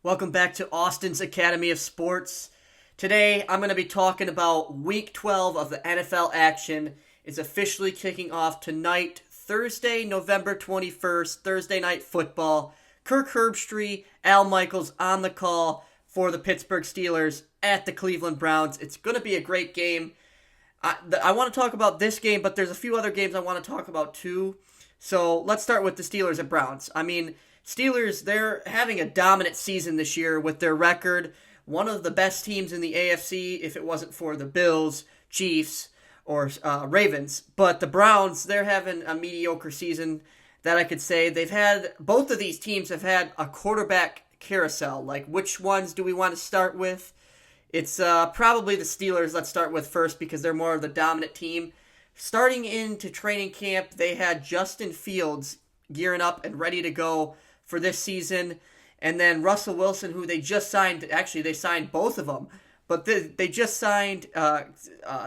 Welcome back to Austin's Academy of Sports. Today, I'm going to be talking about Week 12 of the NFL action. It's officially kicking off tonight, Thursday, November 21st, Thursday Night Football. Kirk Herbstreit, Al Michaels on the call for the Pittsburgh Steelers at the Cleveland Browns. It's going to be a great game. I want to talk about this game, but there's a few other games I want to talk about too. So let's start with the Steelers at Browns. Steelers, they're having a dominant season this year with their record. One of the best teams in the AFC if it wasn't for the Bills, Chiefs, or Ravens. But the Browns, they're having a mediocre season that I could say. Both of these teams have had a quarterback carousel. Like, which ones do we want to start with? It's probably the Steelers let's start with first because they're more of the dominant team. Starting into training camp, they had Justin Fields gearing up and ready to go for this season. And then Russell Wilson, who they just signed. Actually, they signed both of them. But they just signed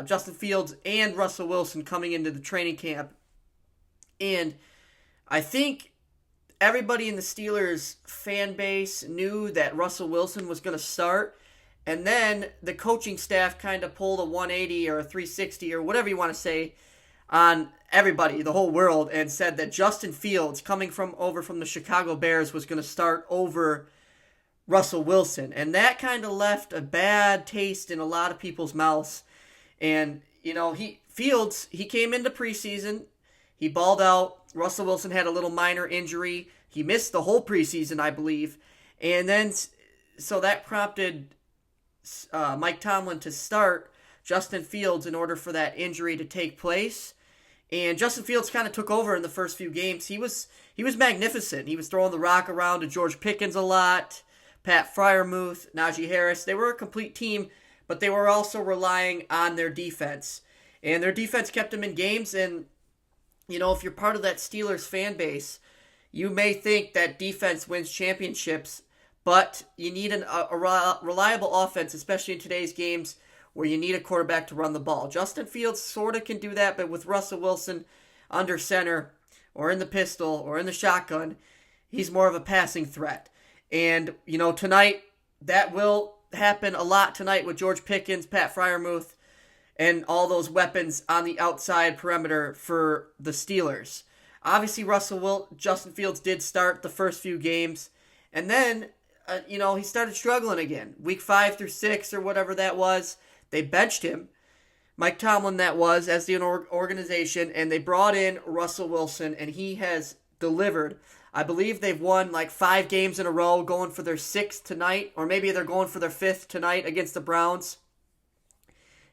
Justin Fields and Russell Wilson coming into the training camp. And I think everybody in the Steelers fan base knew that Russell Wilson was going to start. And then the coaching staff kind of pulled a 180 or a 360 or whatever you want to say on everybody, the whole world, and said that Justin Fields, coming over from the Chicago Bears, was going to start over Russell Wilson. And that kind of left a bad taste in a lot of people's mouths. And, Fields came into preseason. He balled out. Russell Wilson had a little minor injury. He missed the whole preseason, I believe. And then, so that prompted Mike Tomlin to start Justin Fields in order for that injury to take place. And Justin Fields kind of took over in the first few games. He was magnificent. He was throwing the rock around to George Pickens a lot, Pat Freiermuth, Najee Harris. They were a complete team, but they were also relying on their defense. And their defense kept them in games. And, if you're part of that Steelers fan base, you may think that defense wins championships, but you need a reliable offense, especially in today's games where you need a quarterback to run the ball. Justin Fields sort of can do that, but with Russell Wilson under center or in the pistol or in the shotgun, he's more of a passing threat. And, tonight, that will happen a lot tonight with George Pickens, Pat Freiermuth, and all those weapons on the outside perimeter for the Steelers. Obviously, Justin Fields did start the first few games, and then he started struggling again. Week 5 through 6 or whatever that was, they benched him. Mike Tomlin, that was, as the organization, and they brought in Russell Wilson, and he has delivered. I believe they've won like 5 games in a row, going for their 6th tonight, or maybe they're going for their 5th tonight against the Browns.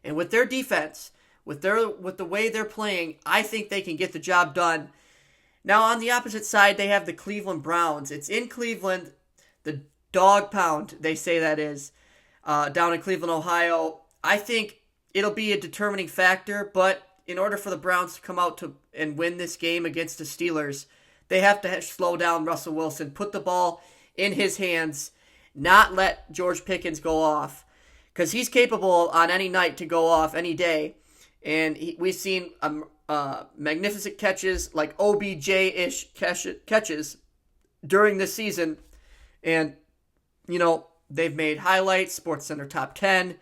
And with their defense, with the way they're playing, I think they can get the job done. Now, on the opposite side, they have the Cleveland Browns. It's in Cleveland, the dog pound, they say that is, down in Cleveland, Ohio. I think it'll be a determining factor, but in order for the Browns to come out and win this game against the Steelers, they have to slow down Russell Wilson, put the ball in his hands, not let George Pickens go off, because he's capable on any night to go off any day. And we've seen magnificent catches, like OBJ-ish catches during this season. And, they've made highlights, SportsCenter Top 10.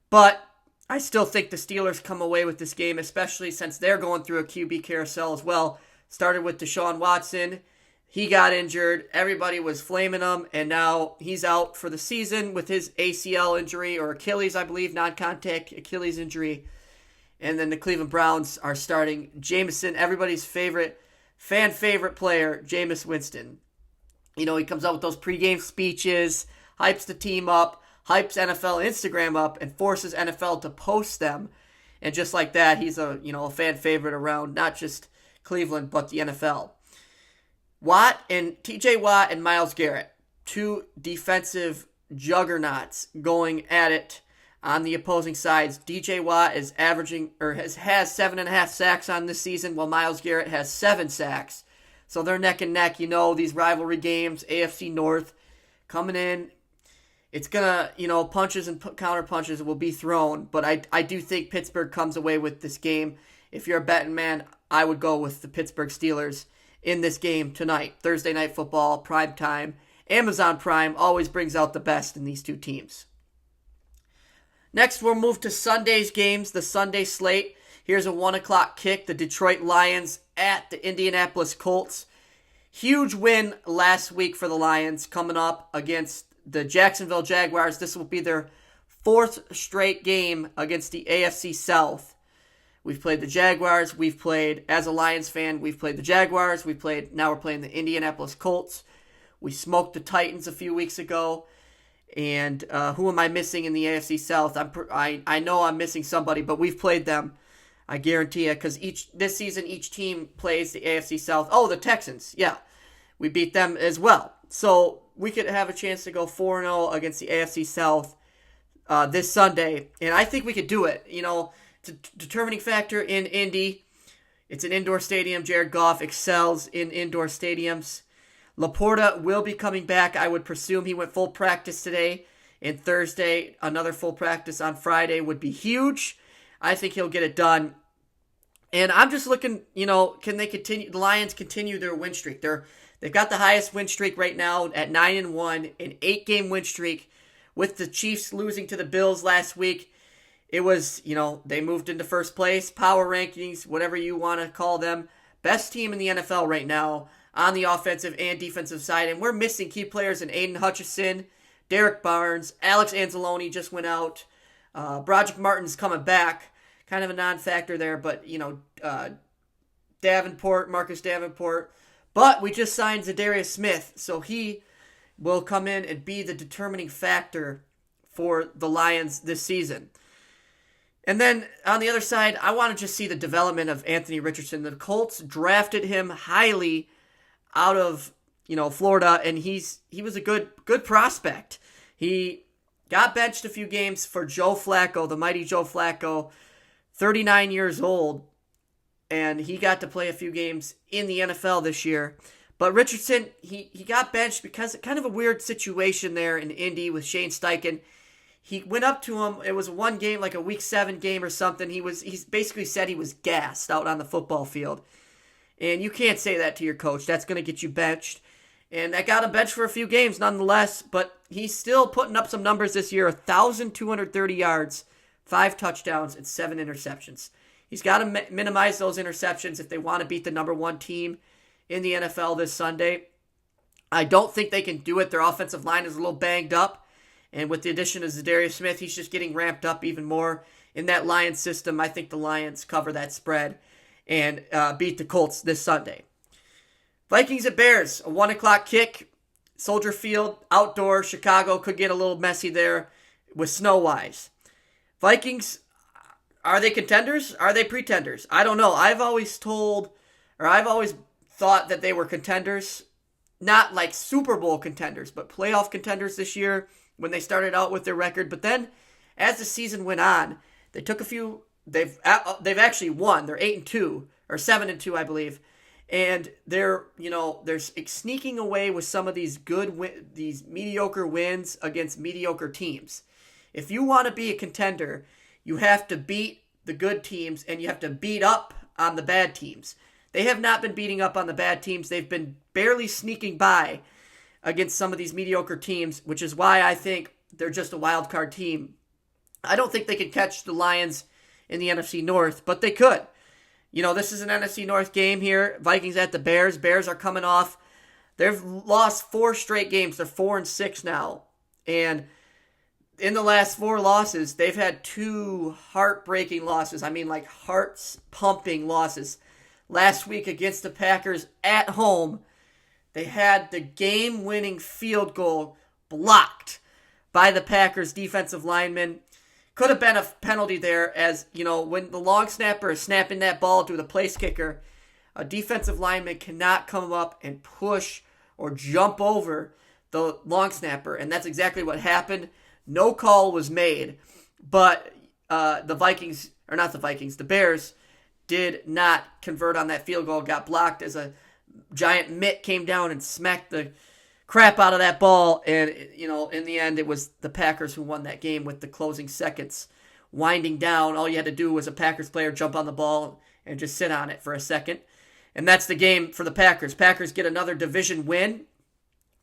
But I still think the Steelers come away with this game, especially since they're going through a QB carousel as well. Started with Deshaun Watson. He got injured. Everybody was flaming him, and now he's out for the season with his ACL injury, or Achilles, I believe, non-contact Achilles injury. And then the Cleveland Browns are starting Jameis, everybody's favorite player, Jameis Winston. He comes out with those pregame speeches, hypes the team up, hypes NFL Instagram up, and forces NFL to post them. And just like that, he's a fan favorite around not just Cleveland, but the NFL. TJ Watt and Myles Garrett, 2 defensive juggernauts going at it on the opposing sides. DJ Watt is averaging, or has 7.5 sacks on this season, while Myles Garrett has 7 sacks. So they're neck and neck. These rivalry games, AFC North coming in. It's going to, punches and counter punches will be thrown. But I do think Pittsburgh comes away with this game. If you're a betting man, I would go with the Pittsburgh Steelers in this game tonight. Thursday Night Football, prime time, Amazon Prime always brings out the best in these two teams. Next, we'll move to Sunday's games, the Sunday slate. Here's a 1 o'clock kick, the Detroit Lions at the Indianapolis Colts. Huge win last week for the Lions coming up against the Jacksonville Jaguars. This will be their fourth straight game against the AFC South. We've played the Jaguars. As a Lions fan, we've played the Jaguars. Now we're playing the Indianapolis Colts. We smoked the Titans a few weeks ago. And who am I missing in the AFC South? I know I'm missing somebody, but we've played them. I guarantee you, because this season each team plays the AFC South. Oh, the Texans. Yeah, we beat them as well. So we could have a chance to go 4-0 against the AFC South this Sunday. And I think we could do it. It's a determining factor in Indy. It's an indoor stadium. Jared Goff excels in indoor stadiums. Laporta will be coming back. I would presume he went full practice today and Thursday. Another full practice on Friday would be huge. I think he'll get it done. And I'm just looking, can they continue? The Lions continue their win streak. They've got the highest win streak right now at 9-1, an 8-game win streak with the Chiefs losing to the Bills last week. It was, they moved into first place, power rankings, whatever you want to call them. Best team in the NFL right now on the offensive and defensive side. And we're missing key players in Aiden Hutchinson, Derek Barnes, Alex Anzalone just went out. Broderick Martin's coming back. Kind of a non-factor there, but, Marcus Davenport. But we just signed Zadarius Smith, so he will come in and be the determining factor for the Lions this season. And then on the other side, I want to just see the development of Anthony Richardson. The Colts drafted him highly out of, Florida, and he was a good prospect. He got benched a few games for Joe Flacco, the mighty Joe Flacco, 39 years old, and he got to play a few games in the NFL this year. But Richardson, he got benched because of kind of a weird situation there in Indy with Shane Steichen. He went up to him. It was one game, like a Week 7 game or something. He basically said he was gassed out on the football field. And you can't say that to your coach. That's going to get you benched. And that got him benched for a few games nonetheless. But he's still putting up some numbers this year. 1,230 yards, 5 touchdowns, and 7 interceptions. He's got to minimize those interceptions if they want to beat the number 1 team in the NFL this Sunday. I don't think they can do it. Their offensive line is a little banged up. And with the addition of Zadarius Smith, he's just getting ramped up even more in that Lions system. I think the Lions cover that spread and beat the Colts this Sunday. Vikings at Bears, a 1 o'clock kick. Soldier Field, outdoor. Chicago could get a little messy there with snow-wise. Vikings, are they contenders? Are they pretenders? I don't know. I've always thought that they were contenders. Not like Super Bowl contenders, but playoff contenders this year when they started out with their record. But then, as the season went on, they took a few. They've actually won. They're 8-2 or 7-2, I believe, and they're sneaking away with some of these these mediocre wins against mediocre teams. If you want to be a contender, you have to beat the good teams and you have to beat up on the bad teams. They have not been beating up on the bad teams. They've been barely sneaking by against some of these mediocre teams, which is why I think they're just a wild card team. I don't think they could catch the Lions in the NFC North, but they could. This is an NFC North game here. Vikings at the Bears. Bears are coming off. They've lost 4 straight games. They're 4-6 now. And in the last 4 losses, they've had 2 heartbreaking losses. I mean, like hearts-pumping losses. Last week against the Packers at home, they had the game-winning field goal blocked by the Packers defensive lineman. Could have been a penalty there, as, when the long snapper is snapping that ball to the place kicker, a defensive lineman cannot come up and push or jump over the long snapper, and that's exactly what happened. No call was made, but the Bears did not convert on that field goal. Got blocked as a giant mitt came down and smacked the crap out of that ball. And, in the end, it was the Packers who won that game with the closing seconds winding down. All you had to do was a Packers player jump on the ball and just sit on it for a second. And that's the game for the Packers. Packers get another division win.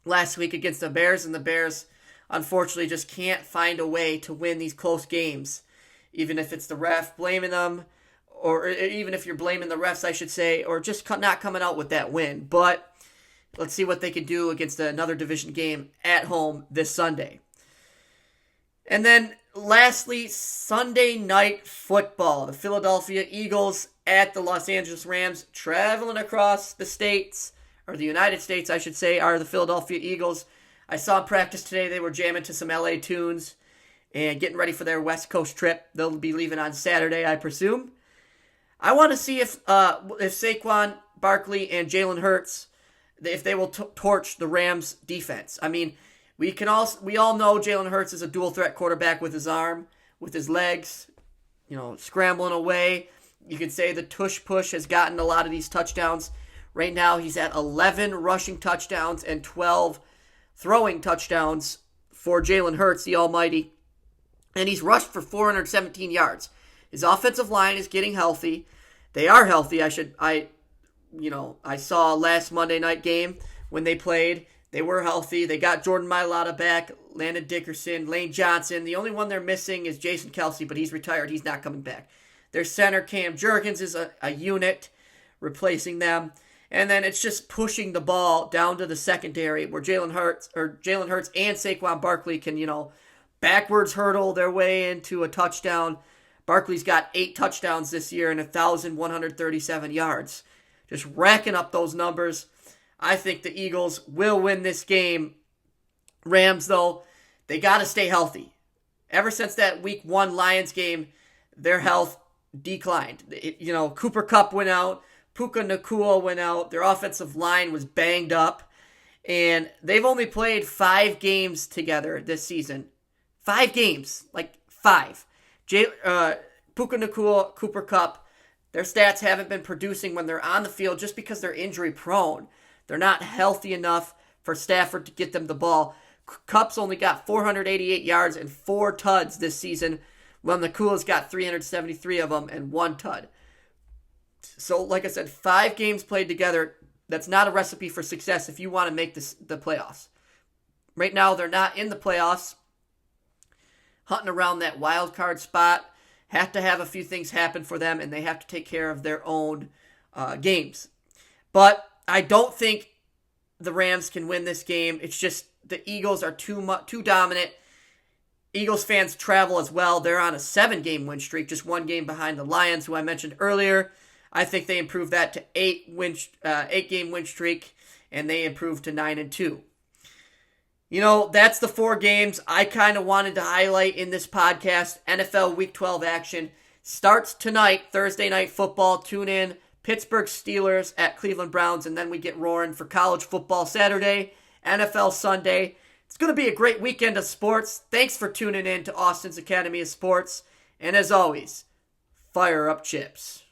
last week against the Bears, and the Bears unfortunately just can't find a way to win these close games, even if it's the ref blaming them, or even if you're blaming the refs, I should say, or just not coming out with that win. But let's see what they can do against another division game at home this Sunday. And then lastly, Sunday night football. The Philadelphia Eagles at the Los Angeles Rams, traveling across the states, or the United States, I should say, are the Philadelphia Eagles. I saw in practice today they were jamming to some LA tunes and getting ready for their West Coast trip. They'll be leaving on Saturday, I presume. I want to see if Saquon Barkley and Jalen Hurts, if they will torch the Rams defense. I mean, we all know Jalen Hurts is a dual threat quarterback with his arm, with his legs, scrambling away. You could say the tush push has gotten a lot of these touchdowns. Right now he's at 11 rushing touchdowns and 12 throwing touchdowns for Jalen Hurts, the almighty. And he's rushed for 417 yards. His offensive line is getting healthy. They are healthy. I saw last Monday night game when they played. They were healthy. They got Jordan Mailata back, Landon Dickerson, Lane Johnson. The only one they're missing is Jason Kelsey, but he's retired. He's not coming back. Their center, Cam Jurgens, is a unit replacing them. And then it's just pushing the ball down to the secondary where Jalen Hurts and Saquon Barkley can, backwards hurdle their way into a touchdown. Barkley's got 8 touchdowns this year and 1,137 yards. Just racking up those numbers. I think the Eagles will win this game. Rams, though, they got to stay healthy. Ever since that Week 1 Lions game, their health declined. Cooper Kupp went out. Puka Nacua went out. Their offensive line was banged up. And they've only played 5 games together this season. 5 games. Like 5. Puka Nacua, Cooper Kupp, their stats haven't been producing when they're on the field just because they're injury prone. They're not healthy enough for Stafford to get them the ball. Kupp's only got 488 yards and 4 tuds this season, while Nacua's got 373 of them and 1 tud. So, like I said, 5 games played together. That's not a recipe for success if you want to make the playoffs. Right now, they're not in the playoffs, hunting around that wild card spot. Have to have a few things happen for them, and they have to take care of their own games. But I don't think the Rams can win this game. It's just the Eagles are too dominant. Eagles fans travel as well. They're on a 7-game win streak, just 1 game behind the Lions, who I mentioned earlier. I think they improved that to 8-game win streak, and they improved to 9-2. That's the 4 games I kind of wanted to highlight in this podcast. NFL Week 12 action starts tonight, Thursday Night Football. Tune in. Pittsburgh Steelers at Cleveland Browns, and then we get roaring for college football Saturday, NFL Sunday. It's going to be a great weekend of sports. Thanks for tuning in to Austin's Academy of Sports. And as always, fire up chips.